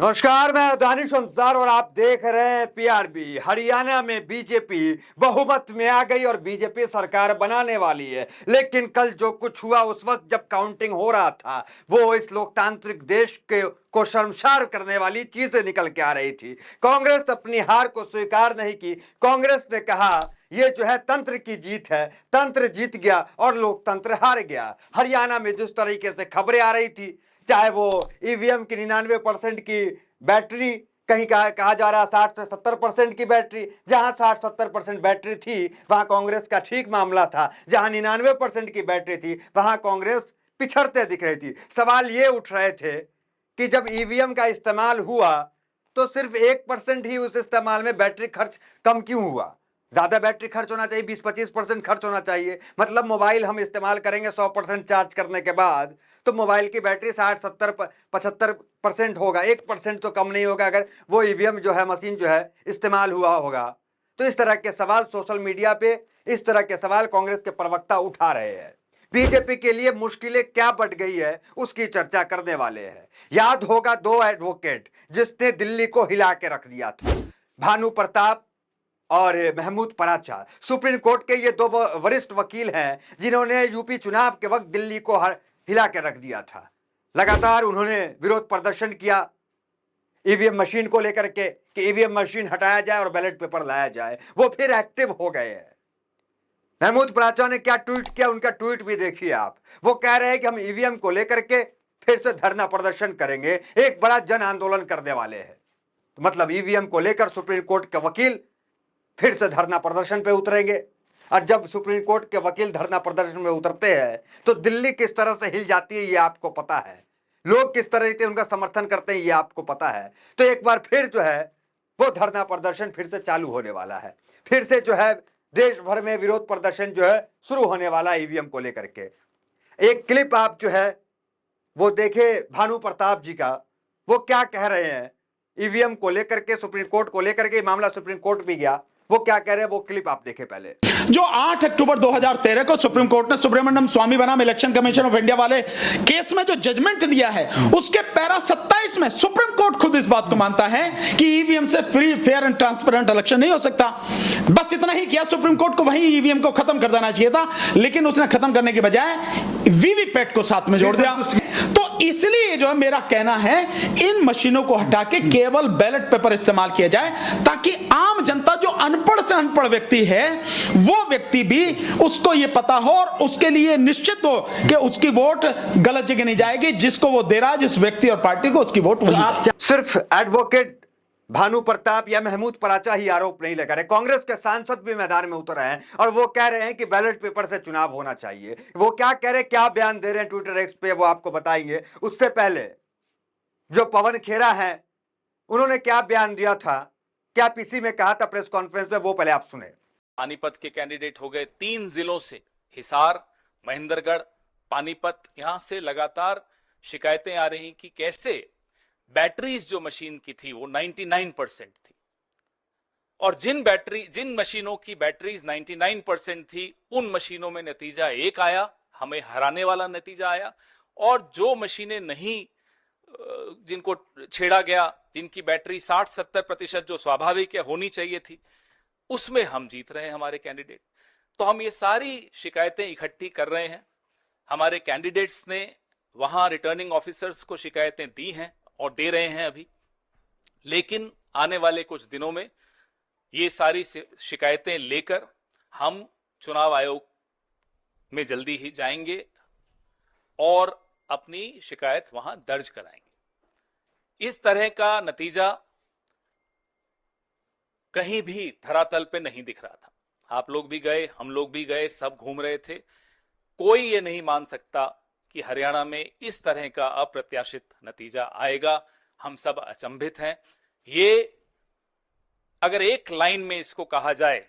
नमस्कार, मैं दानिश अंसार और आप देख रहे हैं पीआरबी। हरियाणा में बीजेपी बहुमत में आ गई और बीजेपी सरकार बनाने वाली है। लेकिन कल जो कुछ हुआ उस वक्त जब काउंटिंग हो रहा था, वो इस लोकतांत्रिक देश के को शर्मसार करने वाली चीजें निकल के आ रही थी। कांग्रेस अपनी हार को स्वीकार नहीं की। कांग्रेस ने कहा ये जो है तंत्र की जीत है, तंत्र जीत गया और लोकतंत्र हार गया। हरियाणा में जिस तरीके से खबरें आ रही थी, चाहे वो ईवीएम की 99% की बैटरी, कहीं कहा जा रहा 60 से 70% की बैटरी, जहां 60-70% बैटरी थी वहां कांग्रेस का ठीक मामला था, जहां 99% की बैटरी थी वहां कांग्रेस पिछड़ते दिख रही थी। सवाल ये उठ रहे थे कि जब ईवीएम का इस्तेमाल हुआ तो सिर्फ 1% ही उस इस्तेमाल में बैटरी खर्च कम क्यों हुआ? ज्यादा बैटरी खर्च होना चाहिए, 20-25% खर्च होना चाहिए। मतलब मोबाइल हम इस्तेमाल करेंगे 100% चार्ज करने के बाद तो मोबाइल की बैटरी 60-70-75% होगा, 1% तो कम नहीं होगा अगर वो ईवीएम जो है, मशीन जो है इस्तेमाल हुआ होगा। तो इस तरह के सवाल सोशल मीडिया पे, इस तरह के सवाल कांग्रेस के प्रवक्ता उठा रहे हैं। बीजेपी के लिए मुश्किलें क्या बढ़ गई है उसकी चर्चा करने वाले हैं। याद होगा दो एडवोकेट जिसने दिल्ली को हिला के रख दिया था, भानु प्रताप और महमूद पराचा। सुप्रीम कोर्ट के ये दो वरिष्ठ वकील हैं जिन्होंने यूपी चुनाव के वक्त दिल्ली को हिला के रख दिया था। लगातार उन्होंने विरोध प्रदर्शन किया ईवीएम मशीन को लेकर के कि ईवीएम मशीन हटाया जाए और बैलेट पेपर लाया जाए। वो फिर एक्टिव हो गए हैं। महमूद पराचा ने क्या ट्वीट किया, उनका ट्वीट भी देखिए आप। वो कह रहे हैं कि हम ईवीएम को लेकर के फिर से धरना प्रदर्शन करेंगे, एक बड़ा जन आंदोलन करने वाले हैं। तो मतलब ईवीएम को लेकर सुप्रीम कोर्ट के वकील फिर से धरना प्रदर्शन पे उतरेंगे। और जब सुप्रीम कोर्ट के वकील धरना प्रदर्शन में उतरते हैं तो दिल्ली किस तरह से हिल जाती है ये आपको पता है, लोग किस तरह से उनका समर्थन करते हैं ये आपको पता है। तो एक बार फिर जो है वो धरना प्रदर्शन फिर से चालू होने वाला है, फिर से जो है देश भर में विरोध प्रदर्शन जो है शुरू होने वाला है ईवीएम को लेकर के। एक क्लिप आप जो है वो देखे भानु प्रताप जी का, वो क्या कह रहे हैं ईवीएम को लेकर के, सुप्रीम कोर्ट को लेकर के मामला सुप्रीम कोर्ट भी गया, वो क्या कह रहे हैं वो क्लिप आप देखें पहले। जो 8 अक्टूबर 2013 को सुप्रीम कोर्ट ने सुब्रमण्यम स्वामी बनाम इलेक्शन कमीशन ऑफ इंडिया वाले केस में जो जजमेंट दिया है उसके पैरा 27 में सुप्रीम कोर्ट खुद इस बात को मानता है कि ईवीएम से free, fair and transparent election नहीं हो सकता। बस इतना ही किया, सुप्रीम कोर्ट को वहीं ईवीएम को खत्म कर देना चाहिए था, लेकिन उसने खत्म करने के बजाय वीवीपैट को साथ में जोड़ दिया। तो इसलिए जो है मेरा कहना है इन मशीनों को हटा के केवल बैलेट पेपर इस्तेमाल किया जाए, ताकि आम जनता जो अनपढ़ से अनपढ़ व्यक्ति है वो व्यक्ति भी उसको ये पता हो और उसके लिए निश्चित हो कि उसकी वोट गलत जगह नहीं जाएगी, जिसको वो दे रहा है, जिस व्यक्ति और पार्टी को, उसकी वोट वही। सिर्फ एडवोकेट भानु प्रताप या महमूद पराचा ही आरोप नहीं लगा रहे, कांग्रेस के सांसद भी मैदान में उतर रहे हैं और वो कह रहे हैं कि बैलेट पेपर से चुनाव होना चाहिए। वो क्या कह रहे हैं, क्या बयान दे रहे हैं ट्विटर एक्स पे, वो आपको बताएंगे। उससे पहले जो पवन खेरा है उन्होंने क्या बयान दिया था, क्या पीसी में कहा था प्रेस कॉन्फ्रेंस में, वो पहले आप सुने। पानीपत के कैंडिडेट हो गए 3 जिलों से, हिसार, महेंद्रगढ़, पानीपत। यहां से लगातार शिकायतें आ रही कि कैसे बैटरीज जो मशीन की थी वो 99% थी, और जिन मशीनों की बैटरीज 99% थी उन मशीनों में नतीजा एक आया, हमें हराने वाला नतीजा आया। और जो मशीनें नहीं, जिनको छेड़ा गया, जिनकी बैटरी 60-70% जो स्वाभाविक है होनी चाहिए थी, उसमें हम जीत रहे हैं हमारे कैंडिडेट। तो हम ये सारी शिकायतें इकट्ठी कर रहे हैं। हमारे कैंडिडेट्स ने वहां रिटर्निंग ऑफिसर्स को शिकायतें दी हैं और दे रहे हैं अभी, लेकिन आने वाले कुछ दिनों में ये सारी शिकायतें लेकर हम चुनाव आयोग में जल्दी ही जाएंगे और अपनी शिकायत वहां दर्ज कराएंगे। इस तरह का नतीजा कहीं भी धरातल पे नहीं दिख रहा था। आप लोग भी गए, हम लोग भी गए, सब घूम रहे थे। कोई ये नहीं मान सकता कि हरियाणा में इस तरह का अप्रत्याशित नतीजा आएगा। हम सब अचंभित हैं। ये अगर एक लाइन में इसको कहा जाए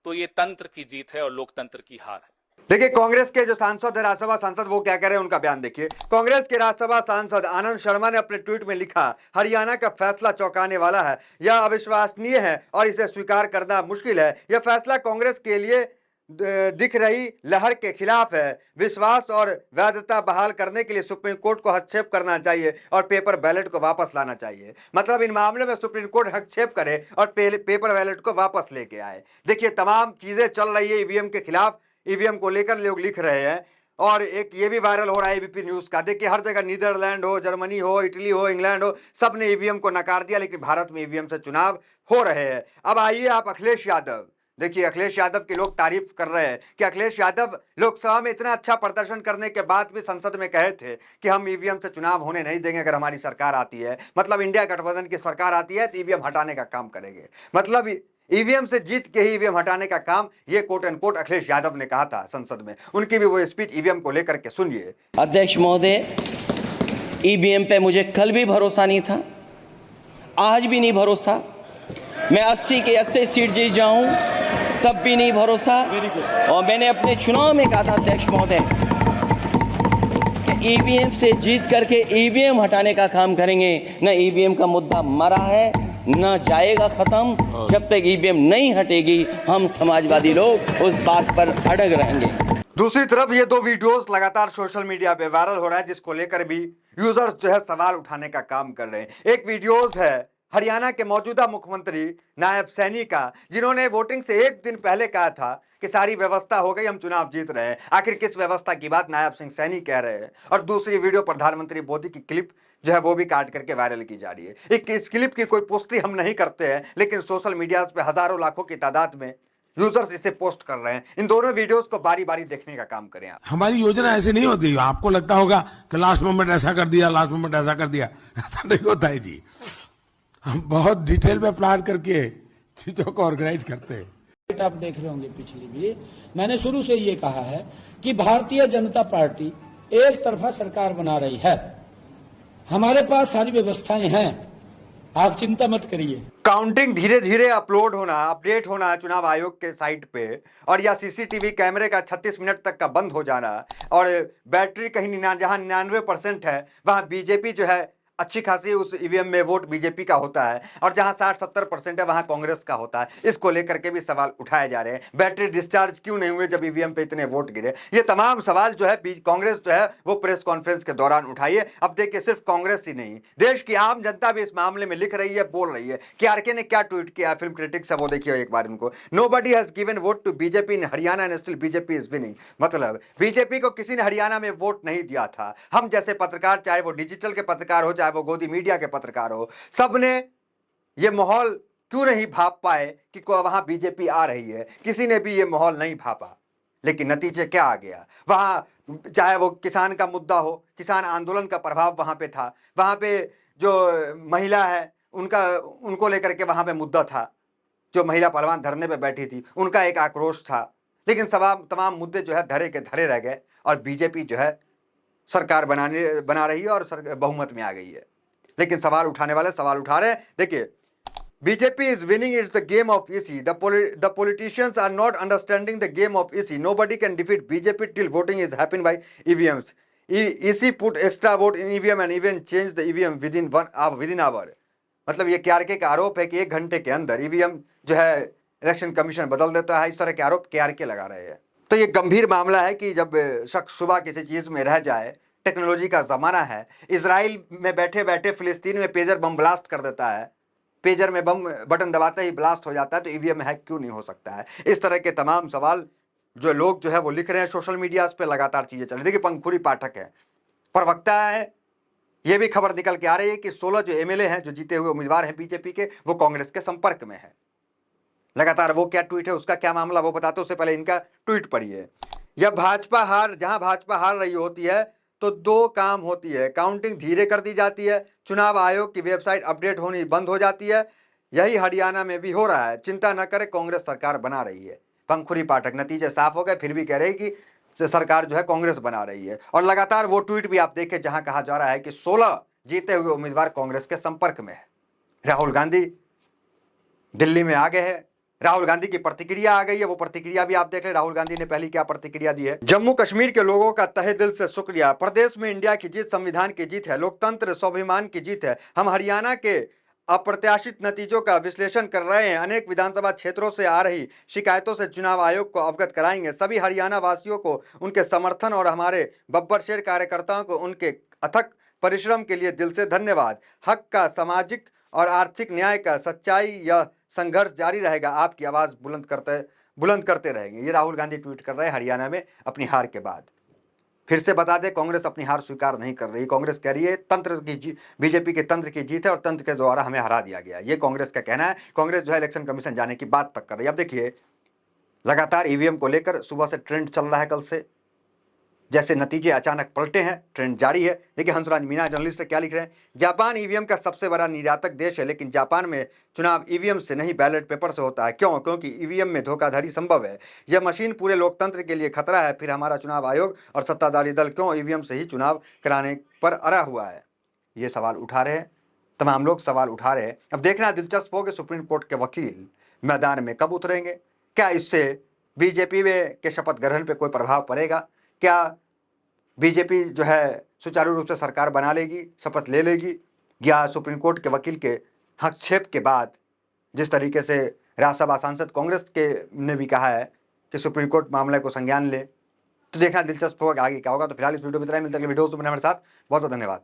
तो ये तंत्र की जीत है और लोकतंत्र की हार है। देखिए कांग्रेस के जो सांसद है, राज्यसभा सांसद, वो क्या कह रहे हैं उनका बयान देखिए। कांग्रेस के राज्यसभा सांसद आनंद शर्मा ने अपने ट्वीट में लिखा, हरियाणा का फैसला चौंकाने वाला है, यह अविश्वसनीय है और इसे स्वीकार करना मुश्किल है। यह फैसला कांग्रेस के लिए दिख रही लहर के खिलाफ है। विश्वास और वैधता बहाल करने के लिए सुप्रीम कोर्ट को हस्तक्षेप करना चाहिए और पेपर बैलेट को वापस लाना चाहिए। मतलब इन मामले में सुप्रीम कोर्ट हस्तक्षेप करे और पेपर बैलेट को वापस लेके आए। देखिए तमाम चीजें चल रही है ईवीएम के खिलाफ, ईवीएम को लेकर लोग लिख रहे हैं। और एक ये भी वायरल हो रहा है एबीपी न्यूज का, देखिए हर जगह नीदरलैंड हो, जर्मनी हो, इटली हो, इंग्लैंड हो, सब ने ईवीएम को नकार दिया, लेकिन भारत में ईवीएम से चुनाव हो रहे हैं। अब आइए आप अखिलेश यादव, देखिए अखिलेश यादव की लोग तारीफ कर रहे हैं कि अखिलेश यादव लोकसभा में इतना अच्छा प्रदर्शन करने के बाद भी संसद में कहे थे कि हम ईवीएम से चुनाव होने नहीं देंगे अगर हमारी सरकार आती है, मतलब इंडिया गठबंधन की सरकार आती है तो ईवीएम हटाने का काम करेंगे। मतलब ईवीएम से जीत के ही ईवीएम हटाने का काम, ये quote and quote Akhilesh Yadav ने कहा था संसद में। उनकी भी वो स्पीच ईवीएम को लेकर के सुनिए। अध्यक्ष महोदय, ईवीएम पे मुझे कल भी भरोसा नहीं था, आज भी नहीं भरोसा। मैं 80 के 80 सीट जीत जाऊं तब भी नहीं भरोसा। और मैंने अपने चुनाव में कहा था अध्यक्ष महोदय कि ईवीएम से जीत करके ईवीएम हटाने का काम करेंगे। न ईवीएम का मुद्दा मरा है न जाएगा खत्म। जब तक ईवीएम नहीं हटेगी हम समाजवादी लोग उस बात पर अड़ग रहेंगे। दूसरी तरफ ये दो वीडियोस लगातार सोशल मीडिया पे वायरल हो रहा है, जिसको लेकर भी यूजर्स जो है सवाल उठाने का काम कर रहे हैं। एक वीडियोस है हरियाणा के मौजूदा मुख्यमंत्री नायब सैनी का, जिन्होंने वोटिंग से एक दिन पहले कहा था कि सारी व्यवस्था हो गई, हम चुनाव जीत रहे हैं। आखिर किस व्यवस्था की बात नायब सिंह सैनी कह रहे हैं। और दूसरी वीडियो प्रधानमंत्री मोदी की क्लिप जो है वो भी काट करके वायरल की जा रही है। इस क्लिप की कोई पुष्टि हम नहीं करते हैं, लेकिन सोशल मीडिया पे हजारों लाखों की तादाद में यूजर्स इसे पोस्ट कर रहे हैं। इन दोनों वीडियोस को बारी बारी देखने का काम करें आप। हमारी योजना ऐसे नहीं होती, आपको लगता होगा कि लास्ट मोमेंट ऐसा कर दिया, लास्ट मोमेंट ऐसा कर दिया, ऐसा नहीं होता है जी। हम बहुत डिटेल में प्लान करके चीजों को ऑर्गेनाइज करते हैं। आप देख रहे होंगे पिछली भी मैंने शुरू से ये कहा है कि भारतीय जनता पार्टी एक तरफा सरकार बना रही है। हमारे पास सारी व्यवस्थाएं हैं, आप चिंता मत करिए। काउंटिंग धीरे धीरे अपडेट होना चुनाव आयोग के साइट पे, और या सीसीटीवी कैमरे का 36 मिनट तक का बंद हो जाना, और बैटरी कहीं जहां 99% है वहां बीजेपी जो है अच्छी खासी उस ईवीएम में वोट बीजेपी का होता है, और जहां 60-70% है वहां कांग्रेस का होता है। इसको लेकर के भी सवाल उठाए जा रहे हैं। बैटरी डिस्चार्ज क्यों नहीं हुए जब ईवीएम पे इतने वोट गिरे? ये तमाम सवाल जो है कांग्रेस जो है वो प्रेस कॉन्फ्रेंस के दौरान उठाइए। अब देखिए सिर्फ कांग्रेस ही नहीं, देश की आम जनता भी इस मामले में लिख रही है, बोल रही है। केआरके ने क्या ट्वीट किया, फिल्म क्रिटिक्स है वो देखिए एक बार उनको। Nobody has given vote to BJP in Haryana and still BJP is winning. मतलब बीजेपी को किसी ने हरियाणा में वोट नहीं दिया था। हम जैसे पत्रकार, चाहे वो डिजिटल के पत्रकार हो चाहे वो गोदी मीडिया के पत्रकार हो, सबने ये माहौल क्यों नहीं भाप पाए कि वहां बीजेपी आ रही है। किसी ने भी ये माहौल नहीं भापा, लेकिन नतीजे क्या आ गया। वहां चाहे वो किसान का मुद्दा हो, किसान आंदोलन का प्रभाव वहां पे था। वहां पे जो महिला है उनको लेकर के वहां पे मुद्दा था। जो महिला पहलवान धरने पे बैठी थी उनका एक आक्रोश था। लेकिन तमाम मुद्दे जो है धरे के धरे रह गए, और बीजेपी जो है सरकार बना रही है और बहुमत में आ गई है। लेकिन सवाल उठाने वाले सवाल उठा रहे हैं। देखिए, BJP is winning it's the game of EC, the politicians are not understanding the game of EC, nobody can defeat BJP till voting is happen by EVMs, EC put extra vote in EVM and even change the EVM within hour. मतलब ये केआरके का आरोप है कि 1 घंटे के अंदर EVM जो है इलेक्शन कमीशन बदल देता है। इस तरह के आरोप केआरके लगा रहे हैं। तो ये गंभीर मामला है कि जब शख्स सुबह किसी चीज में रह जाए, टेक्नोलॉजी का जमाना है। इजराइल में बैठे बैठे फिलिस्तीन में पेजर बम ब्लास्ट कर देता है, पेजर में बम बटन दबाते ही ब्लास्ट हो जाता है, तो ईवीएम हैक क्यों नहीं हो सकता है। इस तरह के तमाम सवाल जो लोग जो है वो लिख रहे हैं सोशल मीडिया पे, लगातार चीजें चल रही। देखिए, पंखुड़ी पाठक है, प्रवक्ता है, ये भी खबर निकल के आ रही है कि 16 जो एमएलए हैं, जो जीते हुए उम्मीदवार हैं बीजेपी के, वो कांग्रेस के संपर्क में है। लगातार वो क्या ट्वीट है, उसका क्या मामला वो बताते, उससे पहले इनका ट्वीट पढ़िए। जहां भाजपा हार रही होती है तो 2 काम होती है, काउंटिंग धीरे कर दी जाती है, चुनाव आयोग की वेबसाइट अपडेट होनी बंद हो जाती है। यही हरियाणा में भी हो रहा है। चिंता न करें, कांग्रेस सरकार बना रही है। पंखुड़ी पाठक, नतीजे साफ हो गए, फिर भी कह रहे कि सरकार जो है कांग्रेस बना रही है। और लगातार वो ट्वीट भी आप देखें जहां कहा जा रहा है कि 16 जीते हुए उम्मीदवार कांग्रेस के संपर्क में है। राहुल गांधी दिल्ली में आ गए हैं। राहुल गांधी की प्रतिक्रिया आ गई है, वो प्रतिक्रिया भी आप देख लें। राहुल गांधी ने पहली क्या प्रतिक्रिया दी है। जम्मू कश्मीर के लोगों का तहे दिल से शुक्रिया। प्रदेश में इंडिया की जीत संविधान की जीत है, लोकतंत्र स्वाभिमान की जीत है। हम हरियाणा के अप्रत्याशित नतीजों का विश्लेषण कर रहे हैं। अनेक विधानसभा क्षेत्रों से आ रही शिकायतों से चुनाव आयोग को अवगत कराएंगे। सभी हरियाणा वासियों को उनके समर्थन और हमारे बब्बर शेर कार्यकर्ताओं को उनके अथक परिश्रम के लिए दिल से धन्यवाद। हक का, सामाजिक और आर्थिक न्याय का, सच्चाई या संघर्ष जारी रहेगा। आपकी आवाज बुलंद करते रहेंगे। ये राहुल गांधी ट्वीट कर रहे हैं हरियाणा में अपनी हार के बाद। फिर से बता दें, कांग्रेस अपनी हार स्वीकार नहीं कर रही। कांग्रेस कह रही है तंत्र की बीजेपी के तंत्र की जीत है और तंत्र के द्वारा हमें हरा दिया गया। ये कांग्रेस का कहना है। कांग्रेस जो है इलेक्शन कमीशन जाने की बात तक कर रही है। अब देखिए, लगातार ईवीएम को लेकर सुबह से ट्रेंड चल रहा है। कल से जैसे नतीजे अचानक पलटे हैं, ट्रेंड जारी है। देखिए हंसराज मीना जर्नलिस्ट क्या लिख रहे हैं। जापान ईवीएम का सबसे बड़ा निर्यातक देश है, लेकिन जापान में चुनाव ईवीएम से नहीं बैलेट पेपर से होता है। क्यों? क्योंकि ईवीएम में धोखाधड़ी संभव है। यह मशीन पूरे लोकतंत्र के लिए खतरा है। फिर हमारा चुनाव आयोग और सत्ताधारी दल क्यों ईवीएम से ही चुनाव कराने पर अड़ा हुआ है? ये सवाल उठा रहे हैं, तमाम लोग सवाल उठा रहे हैं। अब देखना दिलचस्प हो कि सुप्रीम कोर्ट के वकील मैदान में कब उतरेंगे। क्या इससे बीजेपी के शपथ ग्रहण पर कोई प्रभाव पड़ेगा? क्या बीजेपी जो है सुचारू रूप से सरकार बना लेगी, शपथ ले लेगी, या सुप्रीम कोर्ट के वकील के हस्तक्षेप के बाद, जिस तरीके से राज्यसभा सांसद कांग्रेस के ने भी कहा है कि सुप्रीम कोर्ट मामले को संज्ञान ले, तो देखना दिलचस्प होगा आगे क्या होगा। तो फिलहाल इस वीडियो में इतना ही। मिलता है वीडियो में हमारे साथ। बहुत बहुत धन्यवाद।